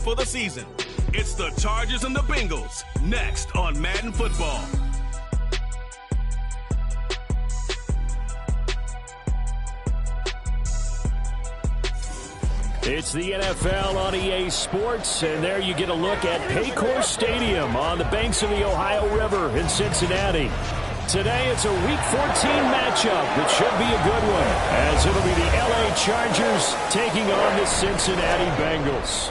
for the season. It's the Chargers and the Bengals, next on Madden Football. It's the NFL on EA Sports, and there you get a look at Paycor Stadium on the banks of the Ohio River in Cincinnati. Today it's a Week 14 matchup that should be a good one, as it'll be the LA Chargers taking on the Cincinnati Bengals.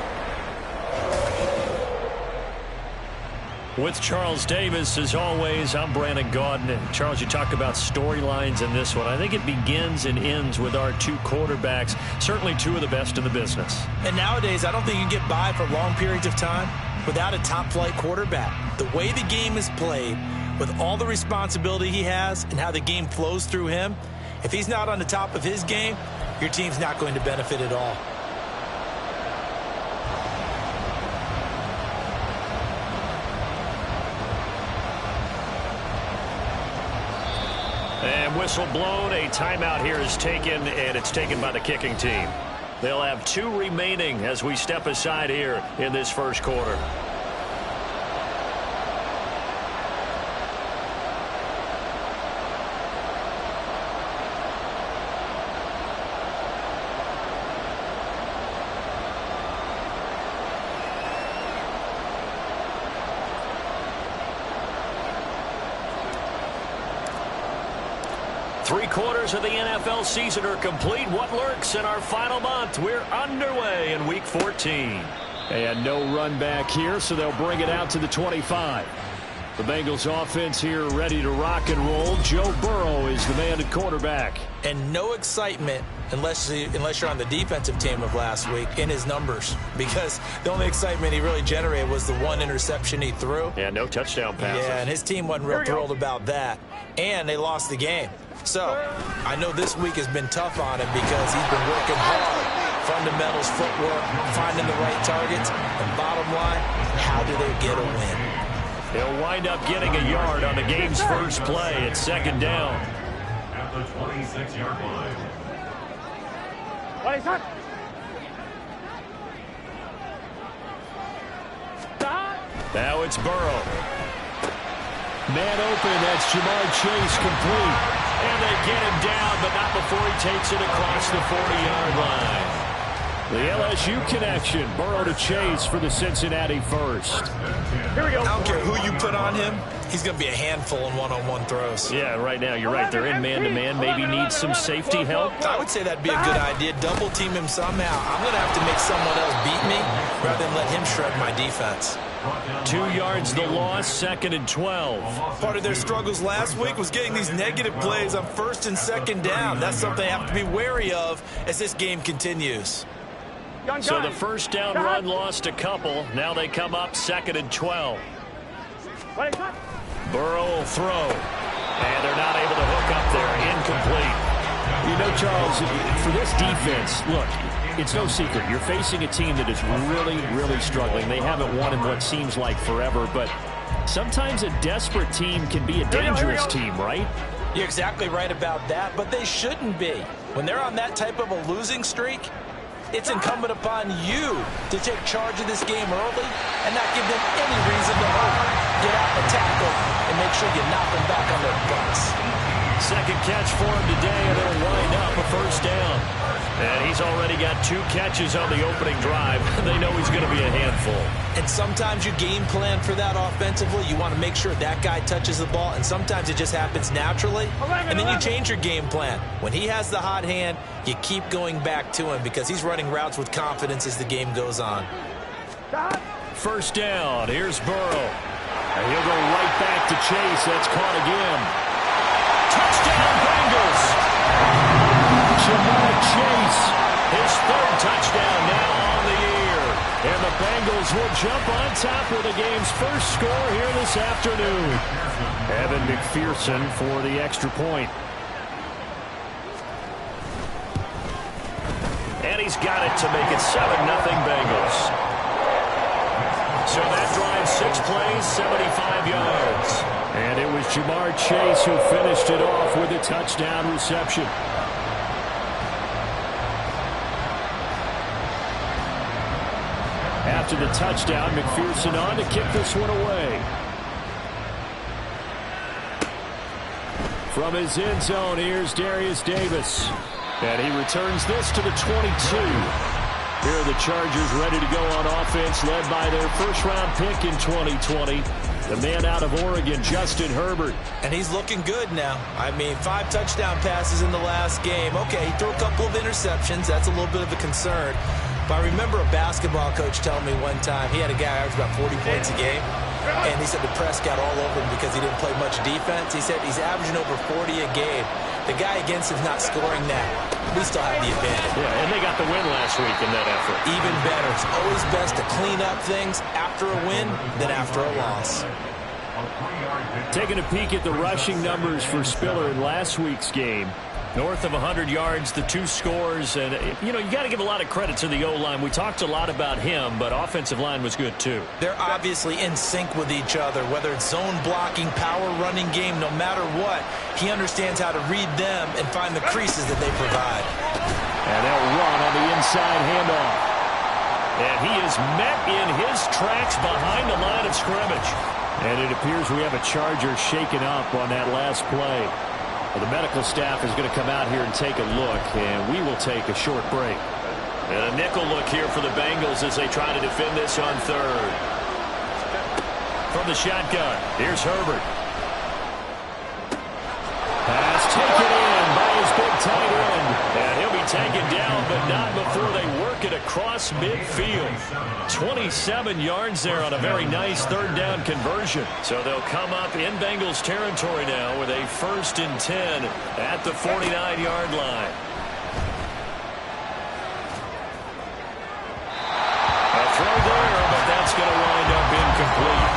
With Charles Davis, as always, I'm Brandon Gaudin. And Charles, you talk about storylines in this one. I think it begins and ends with our two quarterbacks, certainly two of the best in the business. And nowadays, I don't think you can get by for long periods of time without a top-flight quarterback. The way the game is played, with all the responsibility he has and how the game flows through him, if he's not on the top of his game, your team's not going to benefit at all. And whistle blown, a timeout here is taken, and it's taken by the kicking team. They'll have two remaining as we step aside here in this first quarter. Three-quarters of the NFL season are complete. What lurks in our final month? We're underway in Week 14. And no run back here, so they'll bring it out to the 25. The Bengals offense here ready to rock and roll. Joe Burrow is the man at quarterback. And no excitement unless you're on the defensive team of last week in his numbers, because the only excitement he really generated was the one interception he threw. Yeah, no touchdown passes. Yeah, and his team wasn't real thrilled about that. And they lost the game. So, I know this week has been tough on him because he's been working hard. Fundamentals, footwork, finding the right targets. And bottom line, how do they get a win? He'll wind up getting a yard on the game's first play. It's second down. At the 26-yard line. Now it's Burrow. Man open, that's Jamar Chase complete. And they get him down, but not before he takes it across the 40-yard line. The LSU connection, Burrow to Chase for the Cincinnati first. Here we go. I don't care who you put on him, he's going to be a handful in one-on-one throws. Yeah, right now, you're right. They're in man-to-man. Maybe needs some safety help. I would say that'd be a good idea. Double team him somehow. I'm going to have to make someone else beat me rather than let him shred my defense. 2 yards the loss, second and 12. Part of their struggles last week was getting these negative plays on first and second down. That's something they have to be wary of as this game continues. So the first down run lost a couple. Now they come up second and 12. Burrow will throw. And they're not able to hook up there. Incomplete. You know, Charles, for this defense, look, it's no secret. You're facing a team that is really, really struggling. They haven't won in what seems like forever, but sometimes a desperate team can be a dangerous team, right? You're exactly right about that, but they shouldn't be. When they're on that type of a losing streak, it's incumbent upon you to take charge of this game early and not give them any reason to hope. Get out the tackle and make sure you knock them back on their butts. Second catch for him today, and it'll wind up a first down. And he's already got 2 catches on the opening drive. They know he's going to be a handful. And sometimes you game plan for that offensively. You want to make sure that guy touches the ball, and sometimes it just happens naturally. And then you change your game plan. When he has the hot hand, you keep going back to him because he's running routes with confidence as the game goes on. First down. Here's Burrow. And he'll go right back to Chase. That's caught again. Touchdown, Bengals! Jamar Chase, his 3rd touchdown now on the year. And the Bengals will jump on top with the game's first score here this afternoon. Evan McPherson for the extra point. And he's got it to make it 7-0 Bengals. So that drive 6 plays, 75 yards. And it was Jamar Chase who finished it off with a touchdown reception. At After the touchdown, McPherson on to kick this one away. From his end zone, here's Darius Davis. And he returns this to the 22. Here are the Chargers ready to go on offense, led by their first-round pick in 2020. The man out of Oregon, Justin Herbert. And he's looking good now. I mean, 5 touchdown passes in the last game. Okay, he threw a couple of interceptions. That's a little bit of a concern. But I remember a basketball coach telling me one time, he had a guy who averaged about 40 points a game. And he said the press got all over him because he didn't play much defense. He said he's averaging over 40 a game. The guy against him's not scoring that. We still have the advantage. Yeah, and they got the win last week in that effort. Even better. It's always best to clean up things after a win than after a loss. Taking a peek at the rushing numbers for Spiller in last week's game. North of 100 yards, the 2 scores. And, you got to give a lot of credit to the O-line. We talked a lot about him, but offensive line was good, too. They're obviously in sync with each other, whether it's zone blocking, power running game, no matter what. He understands how to read them and find the creases that they provide. And they'll run on the inside handoff. And he is met in his tracks behind the line of scrimmage. And it appears we have a Charger shaken up on that last play. Well, the medical staff is going to come out here and take a look, and we will take a short break. And a nickel look here for the Bengals as they try to defend this on third. From the shotgun, here's Herbert. Pass taken in by his big tight end. And he'll be taken down, but not before they work it across midfield. 27 yards there on a very nice third down conversion. So they'll come up in Bengals territory now with a 1st and 10 at the 49-yard line. A throw there, but that's going to wind up incomplete.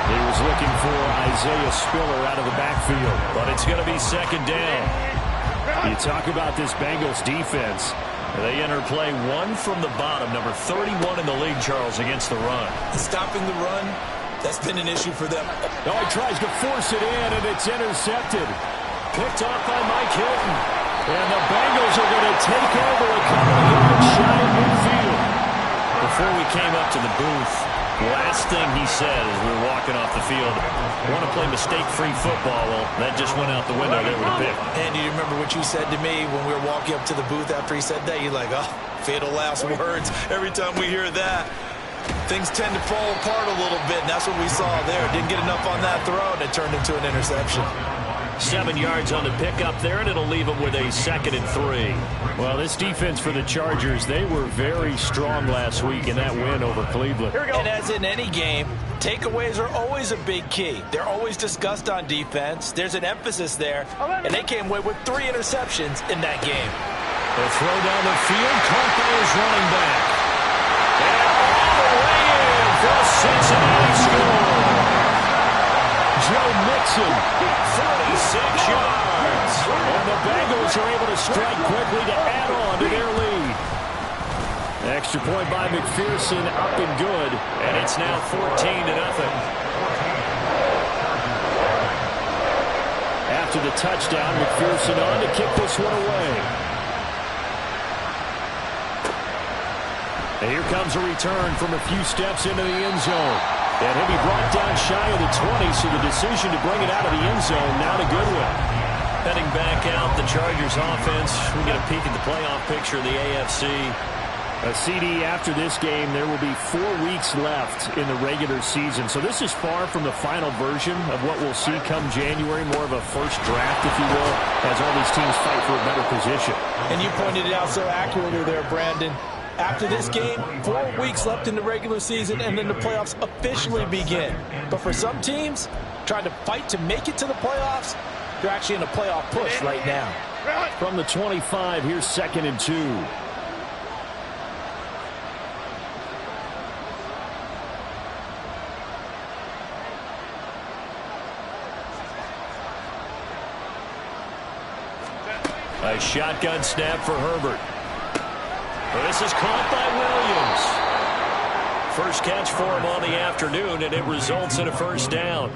He was looking for Isaiah Spiller out of the backfield, but it's going to be 2nd down. You talk about this Bengals defense. They enter play 1 from the bottom, number 31 in the league, Charles, against the run. Stopping the run, that's been an issue for them. Oh, he tries to force it in, and it's intercepted. Picked off by Mike Hilton. And the Bengals are going to take over a couple of yards shy of midfield. Before we came up to the booth, last thing he said as we were walking off the field, want to play mistake-free football. Well, that just went out the window there with a pick. And do you remember what you said to me when we were walking up to the booth after he said that? You're like, oh, fatal last words. Every time we hear that, things tend to fall apart a little bit, and that's what we saw there. Didn't get enough on that throw, and it turned into an interception. 7 yards on the pickup there, and it'll leave them with a 2nd and 3. Well, this defense for the Chargers, they were very strong last week in that win over Cleveland. And as in any game, takeaways are always a big key. They're always discussed on defense. There's an emphasis there, and they came away with 3 interceptions in that game. The throw down the field, caught by his running back. And all the way in for Cincinnati score. Joe Mixon, 46 yards. And the Bengals are able to strike quickly to add on to their lead. Extra point by McPherson, up and good. And it's now 14-0. After the touchdown, McPherson on to kick this one away. And here comes a return from a few steps into the end zone. And he'll be brought down shy of the 20, so the decision to bring it out of the end zone now to Goodwin. Heading back out, the Chargers offense. We get a peek at the playoff picture of the AFC. A CD after this game, there will be 4 weeks left in the regular season. So this is far from the final version of what we'll see come January, more of a first draft, if you will, as all these teams fight for a better position. And you pointed it out so accurately there, Brandon. After this game, 4 weeks left in the regular season, and then the playoffs officially begin. But for some teams, trying to fight to make it to the playoffs, they're actually in a playoff push right now. From the 25, here's 2nd and 2. A shotgun snap for Herbert. This is caught by Williams. First catch for him on the afternoon, and it results in a 1st down.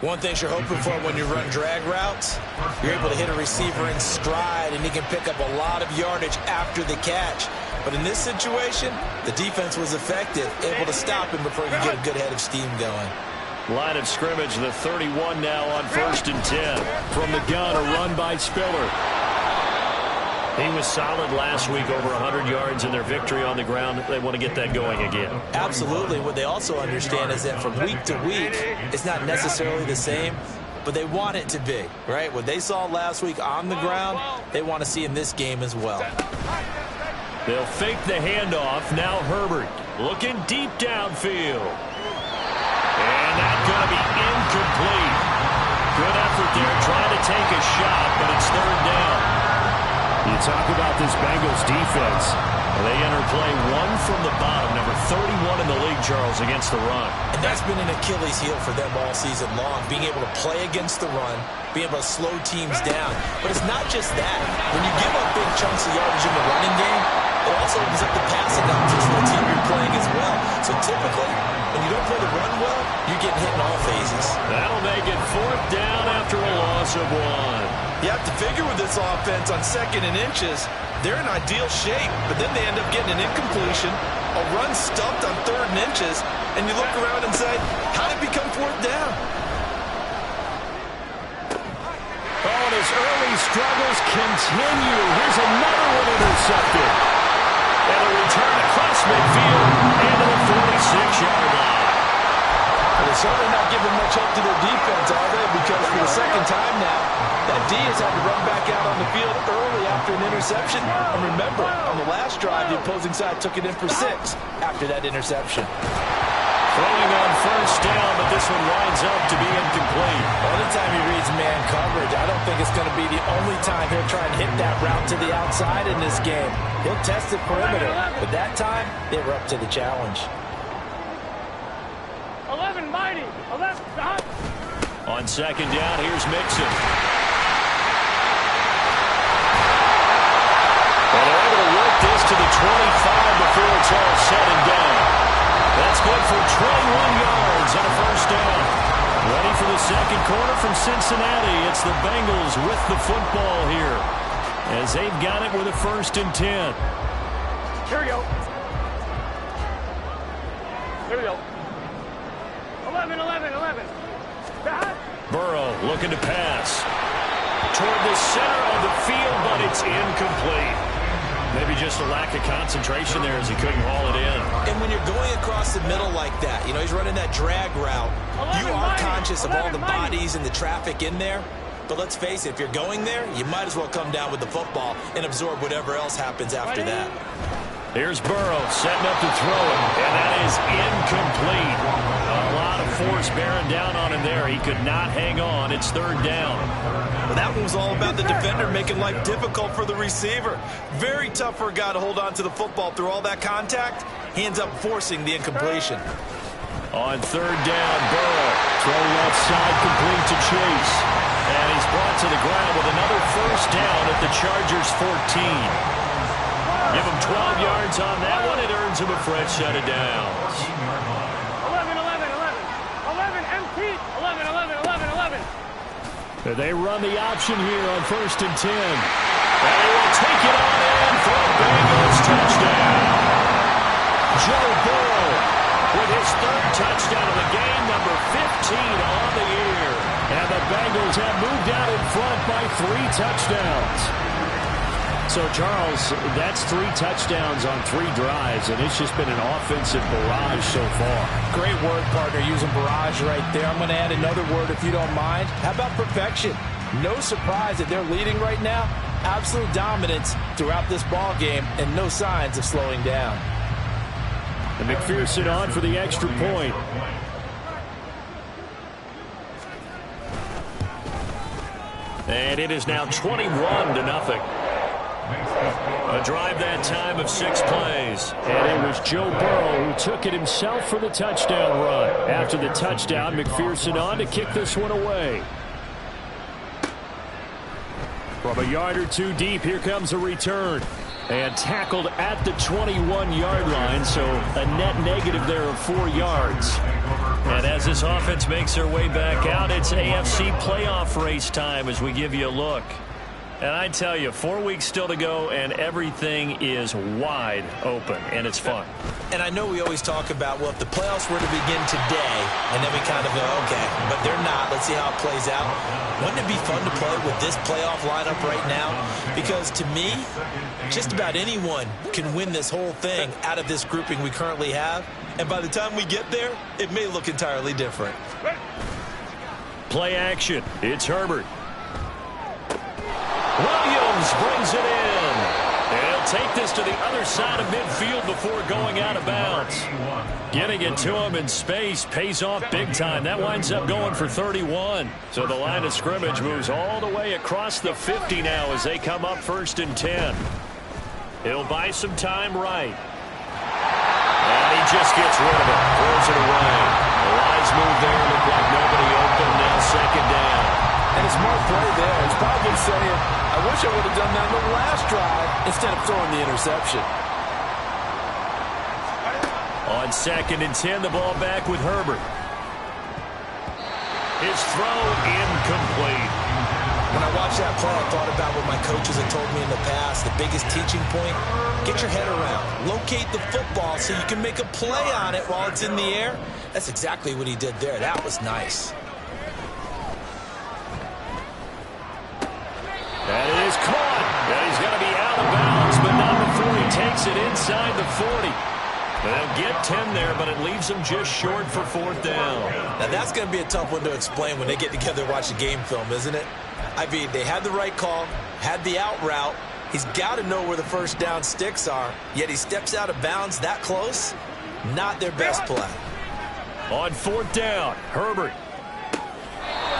One thing you're hoping for when you run drag routes, you're able to hit a receiver in stride, and he can pick up a lot of yardage after the catch. But in this situation, the defense was effective, able to stop him before he could get a good head of steam going. Line of scrimmage, the 31 now on 1st and 10. From the gun, a run by Spiller. He was solid last week, over 100 yards in their victory on the ground. They want to get that going again. Absolutely. What they also understand is that from week to week, it's not necessarily the same, but they want it to be, right? What they saw last week on the ground, they want to see in this game as well. They'll fake the handoff. Now Herbert looking deep downfield. And that's going to be incomplete. Good effort there, trying to take a shot, but it's 3rd down. You talk about this Bengals defense. They enter play 1 from the bottom, number 31 in the league, Charles, against the run. And that's been an Achilles heel for them all season long, being able to play against the run, being able to slow teams down. But it's not just that. When you give up big chunks of yardage in the running game, it also opens up the passing options for the team you're playing as well. So typically, when you don't play the run well, you're getting hit in all phases. That'll make it 4th down after a loss of 1. You have to figure with this offense on 2nd and inches, they're in ideal shape, but then they end up getting an incompletion, a run stuffed on 3rd and inches, and you look around and say, how did it become 4th down? Oh, and his early struggles continue. Here's another one intercepted. And a return across midfield and to the 46-yard line. Well, they're certainly not giving much help to their defense, are they? Because for the 2nd time now, that D has had to run back out on the field early after an interception. And remember, on the last drive, the opposing side took it in for 6 after that interception. Throwing on 1st down, but this one winds up to be incomplete. Well, anytime he reads man coverage, I don't think it's going to be the only time he'll try and hit that route to the outside in this game. He'll test the perimeter, but that time, they were up to the challenge. 11 mighty. 11 stop. On 2nd down, here's Mixon. Well, they're able to work this to the 25 before it's all said and done. That's good for 21 yards and a 1st down. Ready for the 2nd quarter from Cincinnati. It's the Bengals with the football here, as they've got it with a 1st and 10. Here we go. Here we go. 11, 11, 11. Burrow looking to pass toward the center of the field, but it's incomplete. Maybe just a lack of concentration there as he couldn't haul it in. And when you're going across the middle like that, you know, he's running that drag route, you are conscious of all the bodies and the traffic in there. But let's face it, if you're going there, you might as well come down with the football and absorb whatever else happens after that. Here's Burrow setting up to throw it, and that is incomplete. A lot of force bearing down on him there. He could not hang on. It's 3rd down. Well, that one was all about the defender making life difficult for the receiver. Very tough for a guy to hold on to the football through all that contact. He ends up forcing the incompletion. On 3rd down, Burrow throwing left side complete to Chase. And he's brought to the ground with another 1st down at the Chargers' 14. Give him 12 yards on that one. It earns him a fresh set of downs. 11, 11, 11. 11, empty. 11, 11, 11, 11. They run the option here on 1st and 10. And he will take it on in for a Bengals touchdown. Joe Burrow with his 3rd touchdown of the game, number 15 on the year. And the Bengals have moved out in front by 3 touchdowns. So, Charles, that's 3 touchdowns on 3 drives, and it's just been an offensive barrage so far. Great word, partner, using barrage right there. I'm going to add another word if you don't mind. How about perfection? No surprise that they're leading right now. Absolute dominance throughout this ball game, and no signs of slowing down. And McPherson on for the extra point. And it is now 21-0. A drive that time of 6 plays. And it was Joe Burrow who took it himself for the touchdown run. After the touchdown, McPherson on to kick this one away. From a yard or 2 deep, here comes a return. And tackled at the 21-yard line, so a net negative there of 4 yards. And as this offense makes their way back out, it's AFC playoff race time as we give you a look. And I tell you, 4 weeks still to go, and everything is wide open, and it's fun. And I know we always talk about, well, if the playoffs were to begin today, and then we kind of go, okay, but they're not. Let's see how it plays out. Wouldn't it be fun to play with this playoff lineup right now? Because to me, just about anyone can win this whole thing out of this grouping we currently have. And by the time we get there, it may look entirely different. Play action. It's Herbert. Williams brings it in. He'll take this to the other side of midfield before going out of bounds. Getting it to him in space pays off big time. That winds up going for 31. So the line of scrimmage moves all the way across the 50 now as they come up 1st and 10. He'll buy some time right. And he just gets rid of it. Throws it away. The wise move there. Looked like nobody open. Now 2nd down. And a smart play there. He's probably saying, I wish I would have done that in the last drive instead of throwing the interception. On 2nd and 10, the ball back with Herbert. His throw incomplete. When I watched that play, I thought about what my coaches had told me in the past. The biggest teaching point, get your head around. Locate the football so you can make a play on it while it's in the air. That's exactly what he did there. That was nice. And it is caught. And he's going to be out of bounds, but not before he takes it inside the 40. They'll get 10 there, but it leaves them just short for 4th down. Now, that's going to be a tough one to explain when they get together and watch a game film, isn't it? I mean, they had the right call, had the out route. He's got to know where the 1st down sticks are, yet he steps out of bounds that close. Not their best play. On 4th down, Herbert.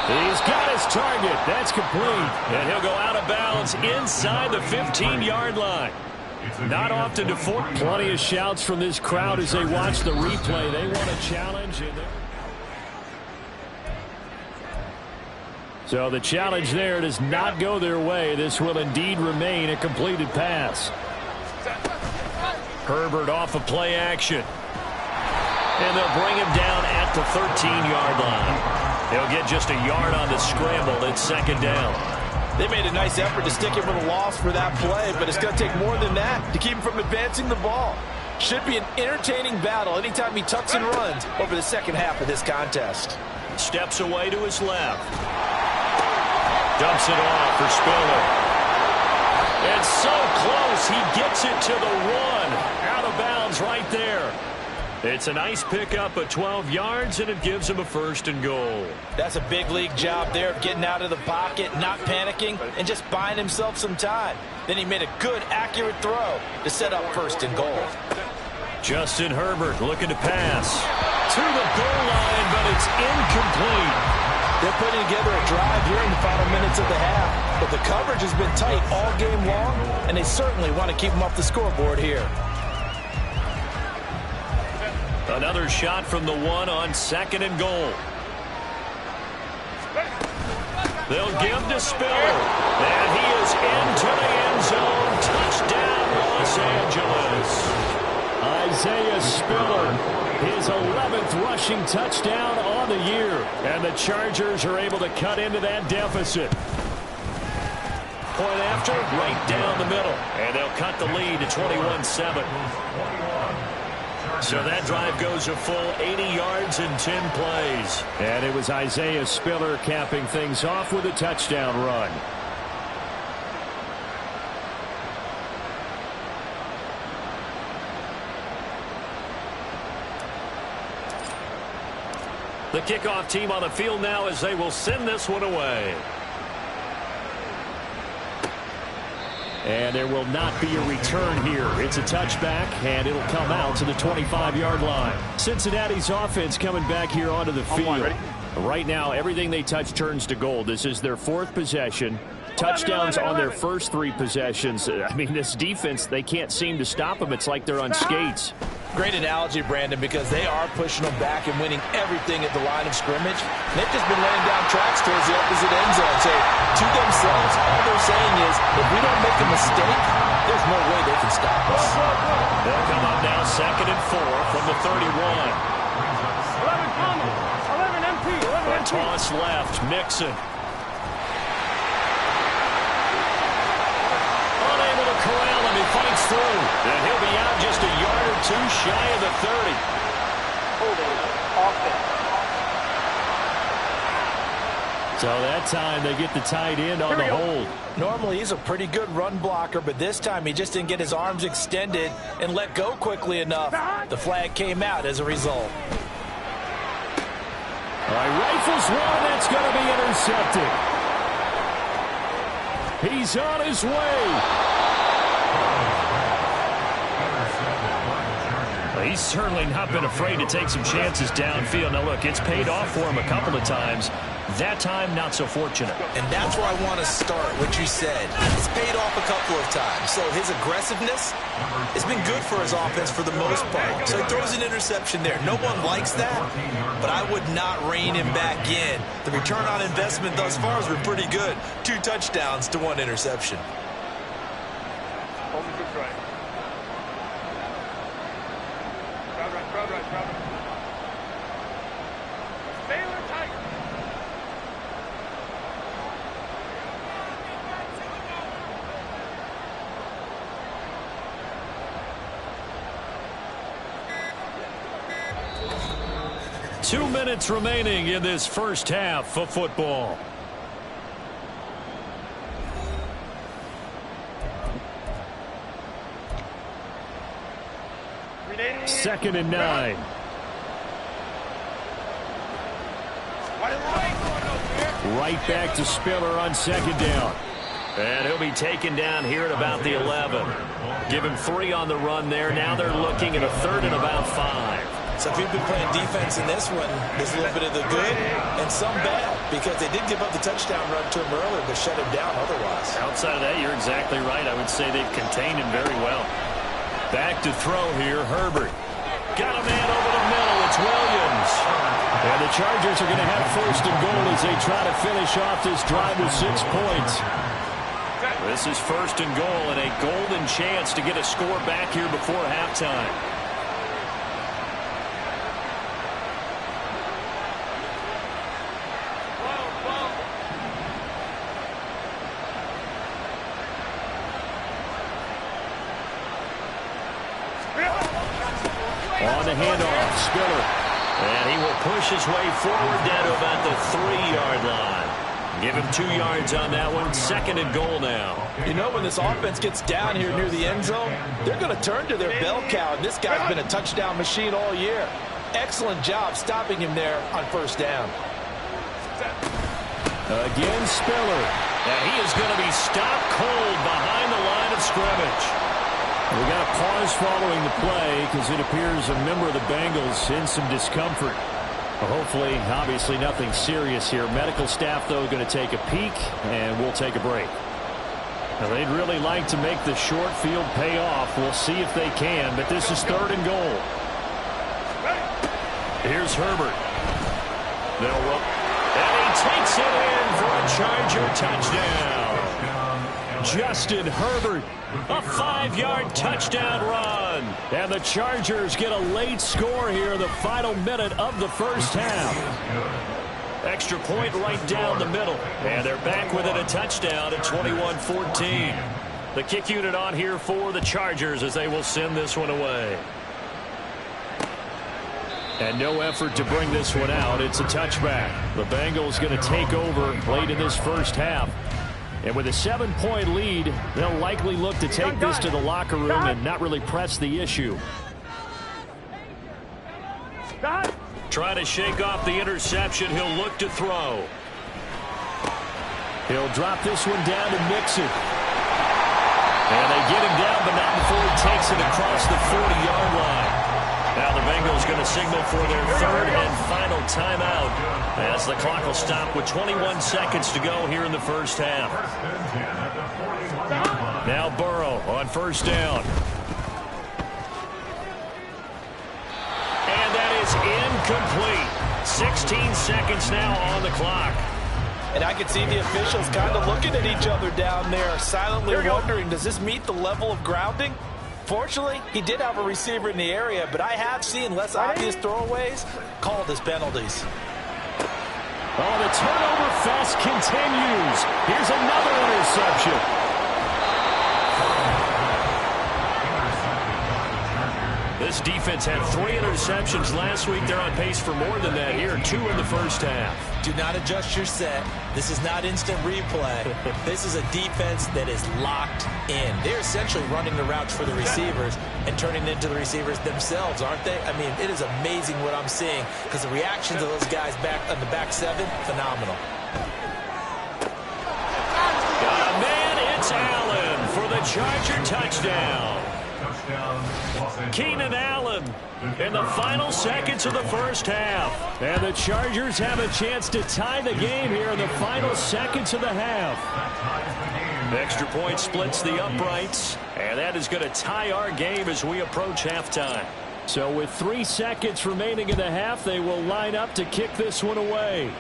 He's got his target. That's complete. And he'll go out of bounds inside the 15-yard line. Not often to Fort. Plenty of shouts from this crowd as they watch the replay. They want a challenge. So the challenge there does not go their way. This will indeed remain a completed pass. Herbert off of play action. And they'll bring him down at the 13-yard line. He'll get just a yard on the scramble. It's 2nd down. They made a nice effort to stick him with a loss for that play, but it's going to take more than that to keep him from advancing the ball. Should be an entertaining battle anytime he tucks and runs over the second half of this contest. Steps away to his left. Dumps it off for Spiller. And so close, he gets it to the 1. Out of bounds right there. It's a nice pickup of 12 yards, and it gives him a 1st and goal. That's a big league job there of getting out of the pocket, not panicking, and just buying himself some time. Then he made a good, accurate throw to set up 1st and goal. Justin Herbert looking to pass. To the goal line, but it's incomplete. They're putting together a drive here in the final minutes of the half, but the coverage has been tight all game long, and they certainly want to keep them off the scoreboard here. Another shot from the 1 on 2nd and goal. They'll give to Spiller. And he is into the end zone. Touchdown, Los Angeles. Isaiah Spiller, his 11th rushing touchdown on the year. And the Chargers are able to cut into that deficit. Point after, right down the middle. And they'll cut the lead to 21-7. So that drive goes a full 80 yards and 10 plays. And it was Isaiah Spiller capping things off with a touchdown run. The kickoff team on the field now as they will send this one away. And there will not be a return here. It's a touchback, and it'll come out to the 25-yard line. Cincinnati's offense coming back here onto the field. Right now, everything they touch turns to gold. This is their 4th possession. Touchdowns on their first 3 possessions. I mean, this defense, they can't seem to stop them. It's like they're on skates. Great analogy, Brandon, because they are pushing them back and winning everything at the line of scrimmage. They've just been laying down tracks towards the opposite end zone. So to themselves, all they're saying is, if we don't make a mistake, there's no way they can stop us. They'll come up now 2nd and 4 from the 31. 11 comma, 11 MT, 11 A MT. toss left, Mixon. through. And he'll be out just a yard or two shy of the 30. Holding offense. So that time they get the tight end on the hold. Normally he's a pretty good run blocker, but this time he just didn't get his arms extended and let go quickly enough. The flag came out as a result. All right, rifles one. That's going to be intercepted. He's on his way. He's certainly not been afraid to take some chances downfield. Now, look, it's paid off for him a couple of times. That time, not so fortunate. And that's where I want to start, what you said. It's paid off a couple of times. So his aggressiveness has been good for his offense for the most part. So he throws an interception there. No one likes that, but I would not rein him back in. The return on investment thus far has been pretty good. 2 touchdowns to 1 interception. Hold me to try. Crowd right. Baylor tight. Two minutes remaining in this first half of football. Second and 9. Right back to Spiller on second down. And he'll be taken down here at about the 11. Give him 3 on the run there. Now they're looking at a 3rd and about 5. So if you've been playing defense in this one, there's a little bit of the good and some bad, because they did give up the touchdown run to him earlier, but shut him down otherwise. Outside of that, you're exactly right. I would say they've contained him very well. Back to throw here, Herbert. Got a man over the middle. It's Williams. And the Chargers are going to have 1st and goal as they try to finish off this drive with 6 points. This is 1st and goal and a golden chance to get a score back here before halftime. On the handoff, Spiller. And he will push his way forward down to about the 3-yard line. Give him 2 yards on that one. 2nd and goal now. You know, when this offense gets down here near the end zone, they're going to turn to their bell cow. And this guy's been a touchdown machine all year. Excellent job stopping him there on 1st down. Again, Spiller. And he is going to be stopped cold behind the line of scrimmage. We got a pause following the play because it appears a member of the Bengals in some discomfort. Well, hopefully, obviously, nothing serious here. Medical staff, though, going to take a peek, and we'll take a break. Now, they'd really like to make the short field pay off. We'll see if they can, but this is 3rd and goal. Here's Herbert. They'll run. And he takes it in for a Charger touchdown. Justin Herbert, a 5-yard touchdown run. And the Chargers get a late score here in the final minute of the first half. Extra point right down the middle. And they're back within a touchdown at 21-14. The kick unit on here for the Chargers as they will send this one away. And no effort to bring this one out. It's a touchback. The Bengals going to take over late in this first half. And with a 7-point lead, they'll likely look to take this to the locker room and not really press the issue. Trying to shake off the interception. He'll look to throw. He'll drop this one down to Mixon. And they get him down, but not before he takes it across the 40-yard line. Now the Bengals going to signal for their 3rd and final timeout as the clock will stop with 21 seconds to go here in the first half. Now Burrow on 1st down. And that is incomplete. 16 seconds now on the clock. And I can see the officials kind of looking at each other down there, silently wondering, does this meet the level of grounding? Fortunately, he did have a receiver in the area, but I have seen less obvious throwaways called as penalties. Oh, the turnover fest continues. Here's another interception. This defense had 3 interceptions last week. They're on pace for more than that here. 2 in the first half. Do not adjust your set. This is not instant replay. This is a defense that is locked in. They're essentially running the routes for the receivers and turning into the receivers themselves, aren't they? I mean, it is amazing what I'm seeing because the reactions of those guys back on the back 7, phenomenal. Got a man, it's Allen for the Charger touchdown. Keenan Allen in the final seconds of the first half. And the Chargers have a chance to tie the game here in the final seconds of the half. Extra point splits the uprights, and that is going to tie our game as we approach halftime. So with 3 seconds remaining in the half, they will line up to kick this one away.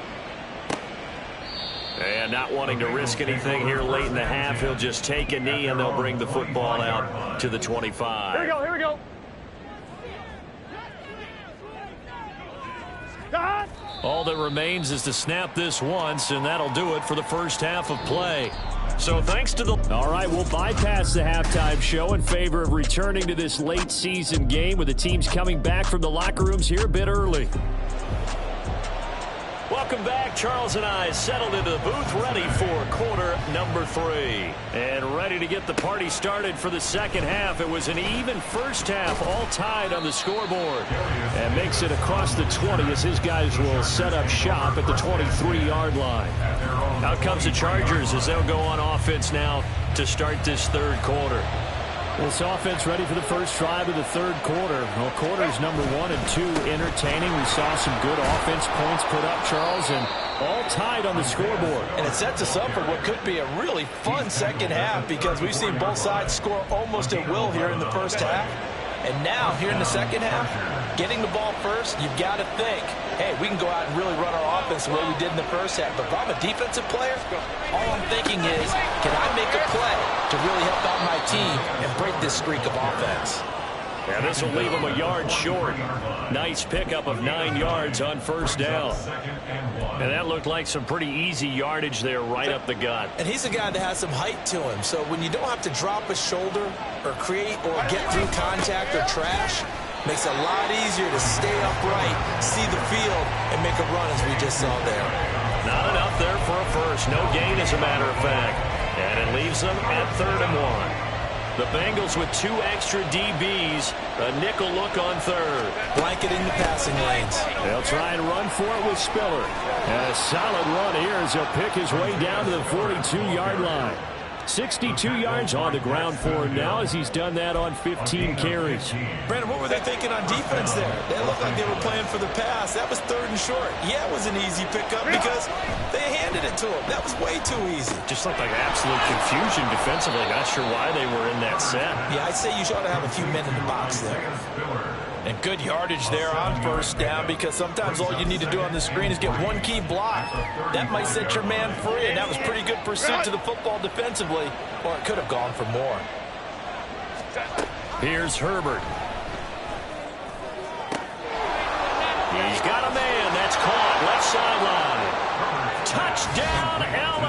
And not wanting to risk anything here late in the half, he'll just take a knee and they'll bring the football out to the 25. Here we go, here we go. All that remains is to snap this once, and that'll do it for the first half of play. So thanks to the... All right, we'll bypass the halftime show in favor of returning to this late season game with the teams coming back from the locker rooms here a bit early. Welcome back. Charles and I settled into the booth, ready for quarter number 3. And ready to get the party started for the second half. It was an even first half, all tied on the scoreboard. And makes it across the 20 as his guys will set up shop at the 23-yard line. Out comes the Chargers as they'll go on offense now to start this third quarter. This offense ready for the first drive of the third quarter. Well, quarters number 1 and 2 entertaining. We saw some good offense points put up, Charles, and all tied on the scoreboard. And it sets us up for what could be a really fun second half because we've seen both sides score almost at will here in the first half. And now, here in the second half, getting the ball first, you've got to think, hey, we can go out and really run our offense the way we did in the first half. But if I'm a defensive player, all I'm thinking is, can I make a play to really help out my team and break this streak of offense? Yeah, this will leave him a yard short. Nice pickup of 9 yards on first down. And that looked like some pretty easy yardage there right up the gut. And he's a guy that has some height to him. So when you don't have to drop a shoulder or create or get through contact or trash, makes it a lot easier to stay upright, see the field, and make a run as we just saw there. Not enough there for a first. No gain, as a matter of fact. And it leaves them at 3rd and 1. The Bengals with 2 extra DBs, a nickel look on third. Blanketing the passing lanes. They'll try and run for it with Spiller. And a solid run here as he'll pick his way down to the 42-yard line. 62 yards on the ground for him now as he's done that on 15 carries. Brandon, what were they thinking on defense there? They looked like they were playing for the pass. That was 3rd and short. Yeah, it was an easy pickup because they handed it to him. That was way too easy. Just looked like absolute confusion defensively. Not sure why they were in that set. Yeah, I'd say you ought to have a few men in the box there. And good yardage there on first down because sometimes all you need to do on the screen is get one key block. That might set your man free, and that was pretty good pursuit to the football defensively, or it could have gone for more. Here's Herbert. He's got a man. That's caught. Left sideline. Touchdown, LA.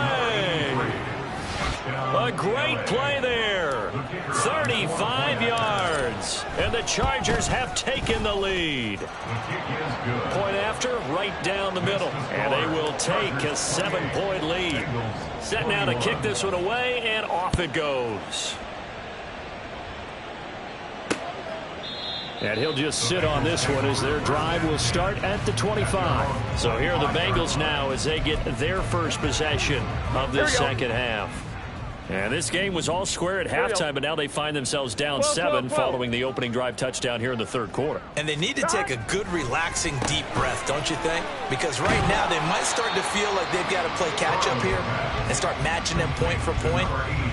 A great play there. 35 yards. And the Chargers have taken the lead. Point after, right down the middle. And they will take a 7-point lead. Set now to kick this one away, and off it goes. And he'll just sit on this one as their drive will start at the 25. So here are the Bengals now as they get their first possession of this second half. And this game was all square at halftime, but now they find themselves down 7 following the opening drive touchdown here in the third quarter. And they need to take a good, relaxing, deep breath, don't you think? Because right now they might start to feel like they've got to play catch-up here and start matching them point for point.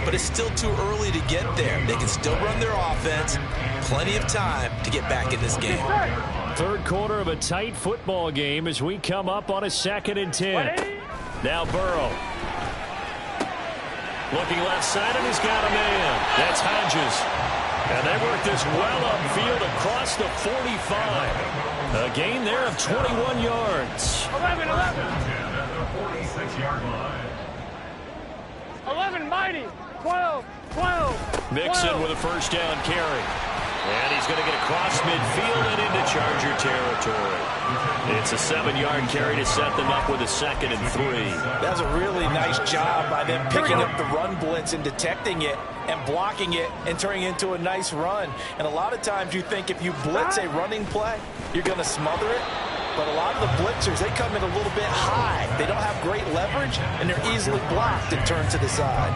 But it's still too early to get there. They can still run their offense. Plenty of time to get back in this game. Third quarter of a tight football game as we come up on a 2nd and 10. Now Burrow. Looking left side, and he's got a man. That's Hodges. And they work this well upfield across the 45. A gain there of 21 yards. 11. 11, mighty. 12. Mixon with a first down carry. And he's going to get across midfield and into Charger territory. It's a 7-yard carry to set them up with a 2nd and 3. That's a really nice job by them picking up the run blitz and detecting it and blocking it and turning it into a nice run. And a lot of times you think if you blitz a running play, you're going to smother it. But a lot of the blitzers, they come in a little bit high. They don't have great leverage, and they're easily blocked and turned to the side.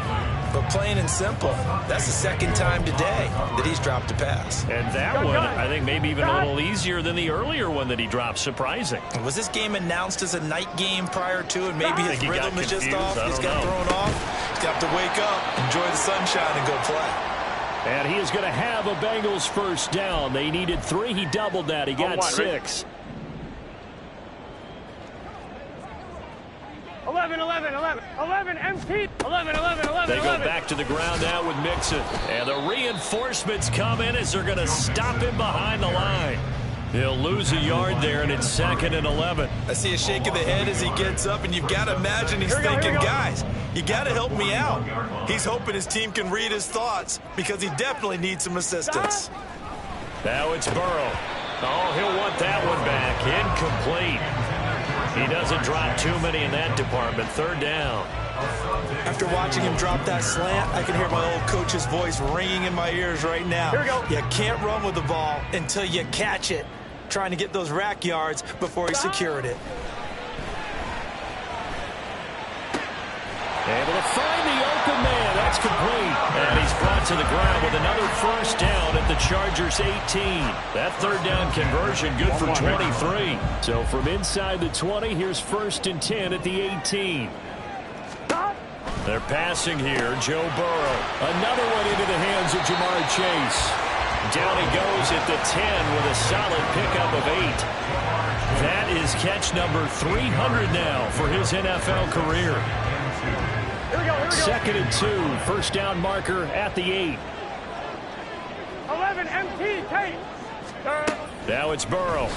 But plain and simple, that's the 2nd time today that he's dropped a pass. And that one, I think, maybe even a little easier than the earlier one that he dropped. Surprising. Was this game announced as a night game prior to, and maybe his rhythm is just off? He's got thrown off. He's got to wake up, enjoy the sunshine, and go play. And he is going to have a Bengals first down. They needed 3. He doubled that. He got 6. 11, 11, 11, 11, empty. 11, 11, 11, They go back to the ground now with Mixon. And the reinforcements come in as they're going to stop him behind the line. He'll lose a yard there, and it's 2nd and 11. I see a shake of the head as he gets up, and you've got to imagine he's thinking, guys, you got to help me out. He's hoping his team can read his thoughts because he definitely needs some assistance. Now it's Burrow. Oh, he'll want that one back. Incomplete. He doesn't drop too many in that department. 3rd down. After watching him drop that slant, I can hear my old coach's voice ringing in my ears right now. Here we go. You can't run with the ball until you catch it. Trying to get those rack yards before he secured it. Able to find the open man. That's complete. And he's brought to the ground with another first down at the Chargers 18. That 3rd down conversion good for 23. So from inside the 20, here's 1st and 10 at the 18. They're passing here. Joe Burrow. Another one into the hands of Jamar Chase. Down he goes at the 10 with a solid pickup of 8. That is catch number 300 now for his NFL career. Here we go. 2nd and 2. First down marker at the 8. 11, empty, Tate. Now it's Burrow.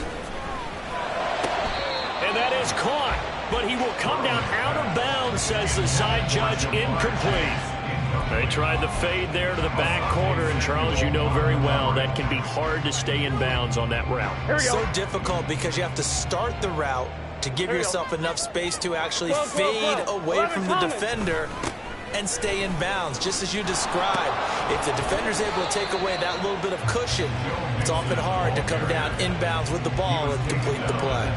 And that is caught. But he will come down out of bounds, says the side judge. Incomplete. They tried the fade there to the back corner, and Charles, you know very well that can be hard to stay in bounds on that route. So difficult because you have to start the route to give yourself enough space to actually fade away from the defender and stay in bounds, just as you described. If the defender's able to take away that little bit of cushion, it's often hard to come down inbounds with the ball and complete the play.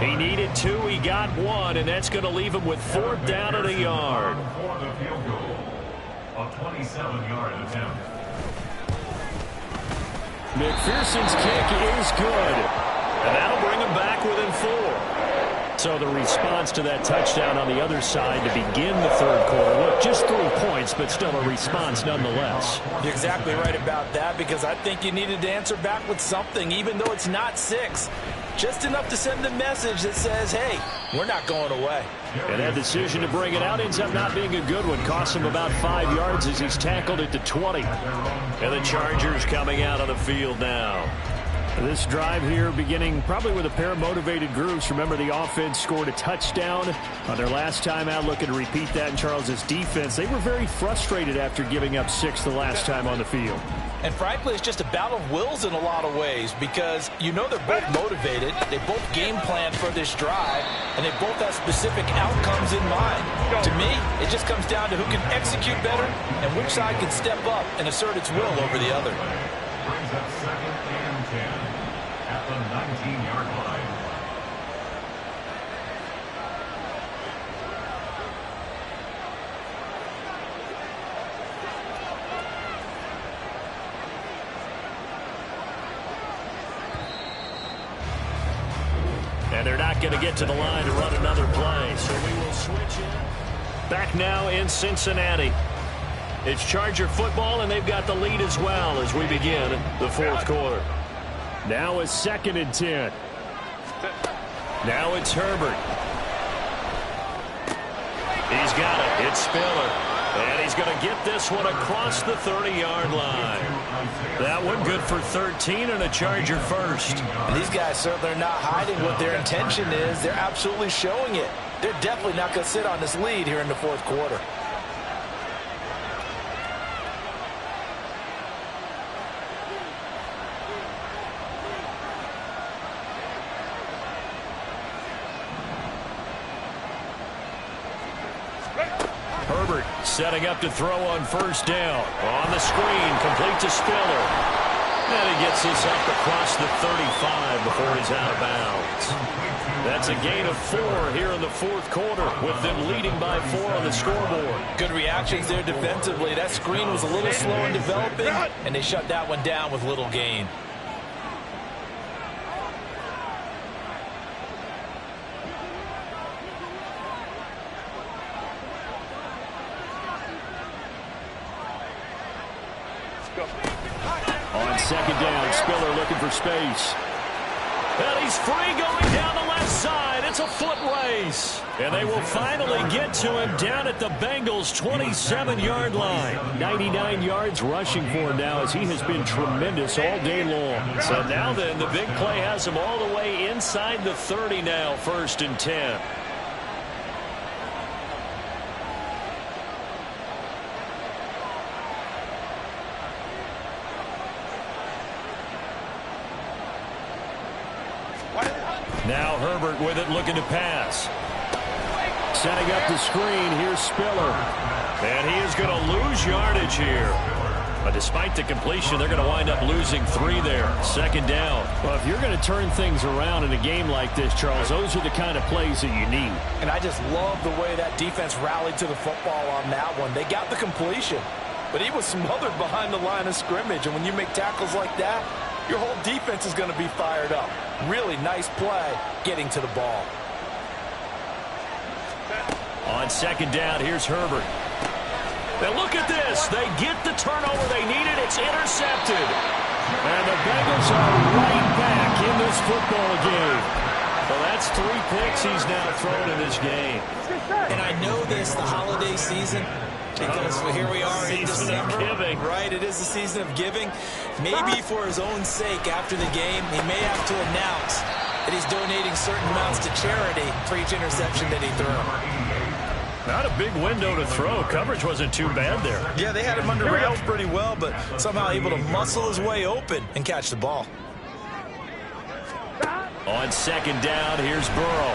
He needed 2, he got 1, and that's going to leave him with 4th down and a yard. For the field goal, a 27-yard attempt. McPherson's kick is good, and that'll bring him back within 4. So the response to that touchdown on the other side to begin the 3rd quarter. Look, just 3 points, but still a response nonetheless. You're exactly right about that, because I think you needed to answer back with something, even though it's not 6. Just enough to send the message that says, hey, we're not going away. And that decision to bring it out ends up not being a good one. Costs him about 5 yards as he's tackled at the 20. And the Chargers coming out on the field now. This drive here beginning probably with a pair of motivated groups. Remember, the offense scored a touchdown on their last time out. Looking to repeat that in Charles's defense. They were very frustrated after giving up 6 the last time on the field. And frankly, it's just a battle of wills in a lot of ways, because you know they're both motivated. They both game plan for this drive, and they both have specific outcomes in mind. To me, it just comes down to who can execute better and which side can step up and assert its will over the other. Brings up 2nd and 10 at the 19-yard line. And they're not going to get to the line to run another play. So we will switch it. Back now in Cincinnati. It's Charger football, and they've got the lead as well as we begin the 4th quarter. Now it's 2nd and 10. Now it's Herbert. He's got it. It's Spiller. And he's going to get this one across the 30-yard line. That one good for 13 and a Charger first. And these guys certainly are not hiding what their intention is. They're absolutely showing it. They're definitely not going to sit on this lead here in the 4th quarter. setting up to throw on first down. On the screen, complete to Spiller. And he gets this up across the 35 before he's out of bounds. That's a gain of 4 here in the fourth quarter, with them leading by 4 on the scoreboard. Good reactions there defensively. That screen was a little slow in developing, and they shut that one down with little gain. On second down, Spiller looking for space. And he's free going down the left side. It's a foot race. And they will finally get to him down at the Bengals' 27-yard line. 99 yards rushing for him now, as he has been tremendous all day long. So now then, the big play has him all the way inside the 30 now, 1st and 10. Now Herbert with it, looking to pass. Setting up the screen, here's Spiller. And he is going to lose yardage here. But despite the completion, they're going to wind up losing 3 there. Second down. Well, if you're going to turn things around in a game like this, Charles, those are the kind of plays that you need. And I just love the way that defense rallied to the football on that one. They got the completion, but he was smothered behind the line of scrimmage. And when you make tackles like that, your whole defense is going to be fired up. Really nice play getting to the ball. On second down, here's Herbert. Now look at this. They get the turnover they needed. It's intercepted. And the Bengals are right back in this football game. Well, that's 3 picks he's now thrown in this game. And I know this, the holiday season, because here we are in December. Season of giving. Right, it is the season of giving. Maybe for his own sake after the game, he may have to announce that he's donating certain amounts to charity for each interception that he threw. Not a big window to throw. Coverage wasn't too bad there. Yeah, they had him under rails pretty well, but somehow able to muscle his way open and catch the ball. On second down, here's Burrow.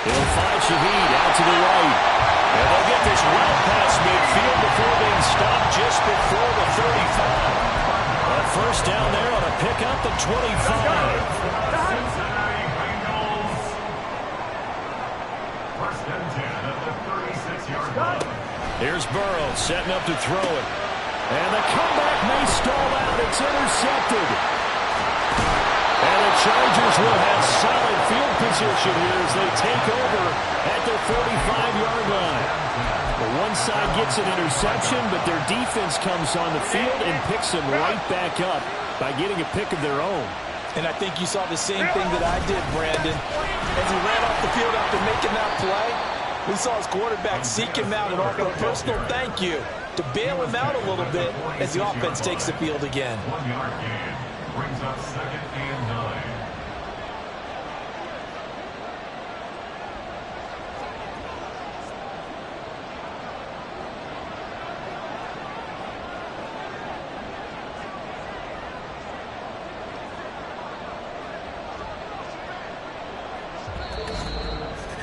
He'll find Shaheed out to the right. And they'll get this well past midfield before being stopped just before the 35. A first down there on a pickup at 25. Here's Burrow setting up to throw it. And the comeback may stall out. It's intercepted. And the Chargers will have solid field position here as they take over at their 45-yard line. The one side gets an interception, but their defense comes on the field and picks them right back up by getting a pick of their own. And I think you saw the same thing that I did, Brandon. As he ran off the field after making that play, we saw his quarterback seek him out and offer a personal thank you to bail him out a little bit as the offense takes the field again. 1-yard gain brings up 2nd and 9.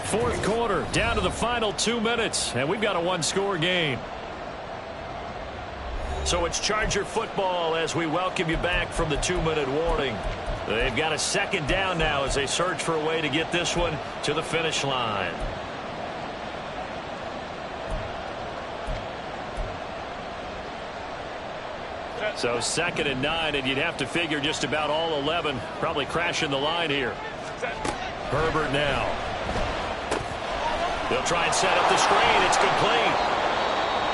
Fourth quarter, down to the final 2 minutes, and we've got a 1-score game. So it's Charger football as we welcome you back from the 2-minute warning. They've got a second down now as they search for a way to get this one to the finish line. So 2nd and 9, and you'd have to figure just about all 11 probably crashing the line here. Herbert now. They'll try and set up the screen. It's complete.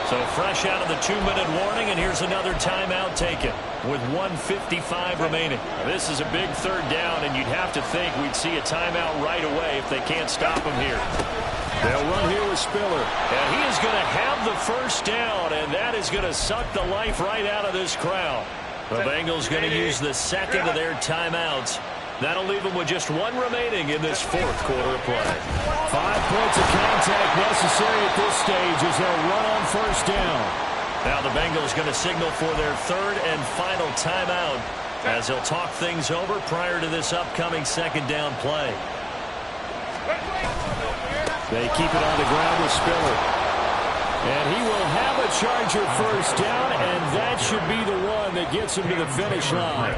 So fresh out of the 2-minute warning, and here's another timeout taken with 1:55 remaining. This is a big third down, and you'd have to think we'd see a timeout right away if they can't stop him here. They'll run here with Spiller. And he is going to have the first down, and that is going to suck the life right out of this crowd. The Bengals going to use the second of their timeouts. That'll leave them with just 1 remaining in this fourth quarter of play. 5 points of contact necessary at this stage as they'll run on first down. Now the Bengals going to signal for their 3rd and final timeout as they'll talk things over prior to this upcoming second down play. They keep it on the ground with Spiller. And he will have a Charger first down, and that should be the one that gets him to the finish line.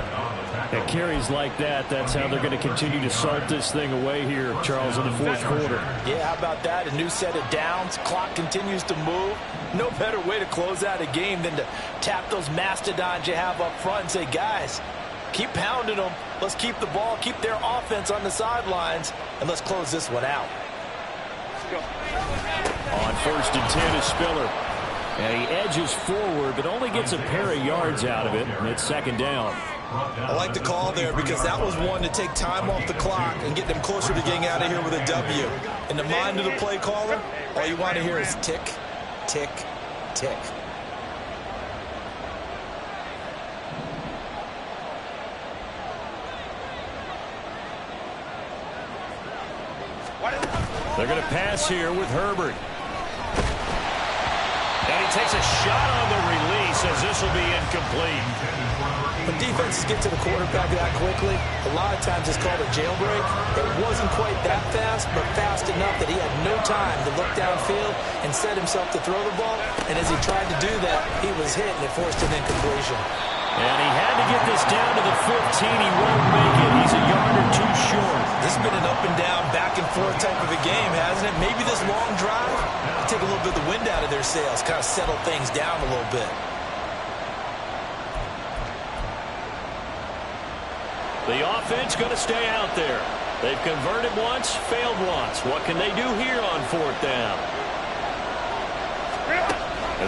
And carries like that, that's how they're going to continue to salt this thing away here, Charles, in the fourth quarter. Yeah, how about that? A new set of downs. Clock continues to move. No better way to close out a game than to tap those mastodons you have up front and say, guys, keep pounding them. Let's keep the ball, keep their offense on the sidelines, and let's close this one out. On 1st and 10 is Spiller. And he edges forward, but only gets a pair of yards out of it, and it's 2nd down. I like the call there because that was one to take time off the clock and get them closer to getting out of here with a W. In the mind of the play caller, all you want to hear is tick, tick, tick. They're going to pass here with Herbert. And he takes a shot on the release as this will be incomplete. When defenses get to the quarterback that quickly, a lot of times it's called a jailbreak. It wasn't quite that fast, but fast enough that he had no time to look downfield and set himself to throw the ball. And as he tried to do that, he was hit and it forced an incompletion. And he had to get this down to the 15. He won't make it. He's a yard or two short. This has been an up and down, back and forth type of a game, hasn't it? Maybe this long drive will take a little bit of the wind out of their sails, kind of settle things down a little bit. The offense going to stay out there. They've converted once, failed once. What can they do here on 4th down?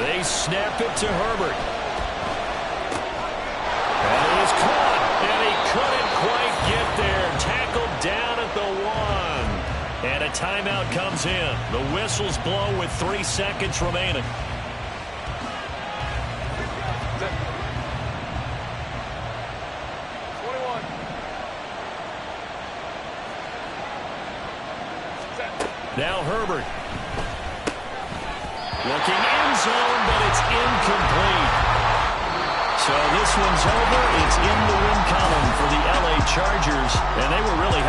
They snap it to Herbert. And it is caught, and he couldn't quite get there. Tackled down at the 1. And a timeout comes in. The whistles blow with 3 seconds remaining. Now Herbert. Looking end zone, but it's incomplete. So this one's over. It's in the win column for the LA Chargers, and they were really helping.